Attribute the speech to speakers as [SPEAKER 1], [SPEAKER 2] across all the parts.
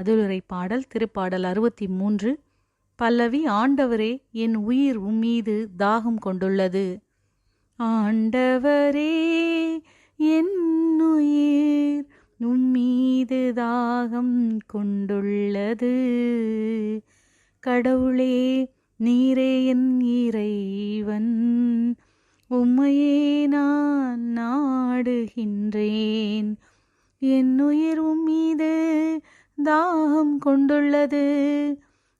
[SPEAKER 1] பதிலுரை பாடல் திருப்பாடல் 63. பல்லவி. ஆண்டவரே, என் உயிர் உம்மீது தாகம் கொண்டுள்ளது. ஆண்டவரே, என் உயிர் உம்மீது தாகம் கொண்டுள்ளது. கடவுளே, நீரே என் இறைவன், உம்மையே நான் நாடுகின்றேன். என் உயிர் உம்மீது தாகம் கொண்டுள்ளது.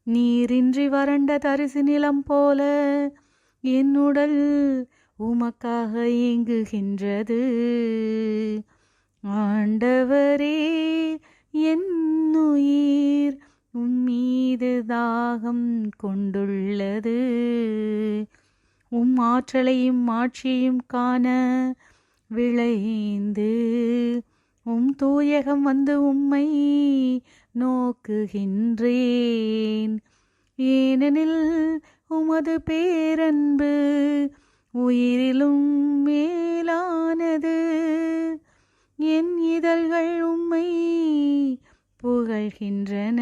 [SPEAKER 1] நீரின்றி வறண்ட தரிசு நிலம் போல என் உடல் உமக்காக ஏங்குகின்றது. ஆண்டவரே, என் உயிர் உம்மீது தாகம் கொண்டுள்ளது. உம் ஆற்றலையும் ஆட்சியையும் காண விளைந்து உம் தூயகம் வந்து உம்மை நோக்குகின்றேன். ஏனெனில் உமது பேரன்பு உயிரிலும் மேலானது. என் இதழ்கள் உம்மை புகழ்கின்றன.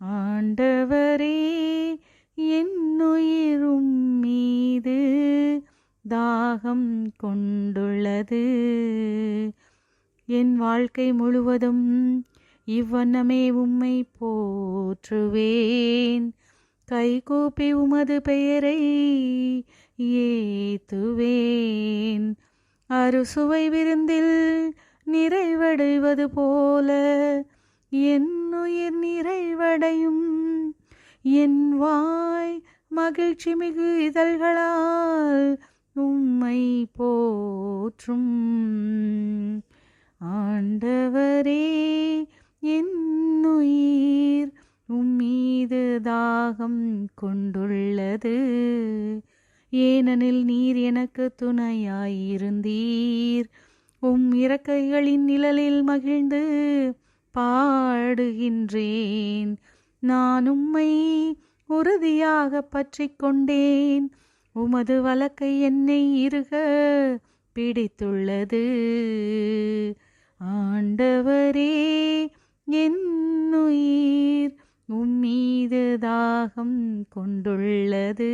[SPEAKER 1] ஆண்டவரே, என் உயிர் உம்மீது தாகம் கொண்டுள்ளது. என் வாழ்க்கை முழுவதும் இவ்வண்ணமே உம்மை போற்றுவேன். கைகூப்பி உமது பெயரை ஏத்துவேன். அறுசுவை விருந்தில் நிறைவடைவது போல என் உயிர் நிறைவடையும். என் வாய் மகிழ்ச்சி மிகு இதழ்களால் உம்மை போற்றும். ஆண்டவரே, என் உயிர் உம்மீது தாகம் கொண்டுள்ளது. ஏனெனில் நீர் எனக்கு துணையாயிருந்தீர். உம் இறக்கைகளின் நிழலில் மகிழ்ந்து பாடுகின்றேன். நான் உம்மை உறுதியாக பற்றி கொண்டேன். உமது வலக்கை என்னை இறுக பிடித்துள்ளது. ஆண்டவரே, என் உயிர் உம்மீது தாகம் கொண்டுள்ளது.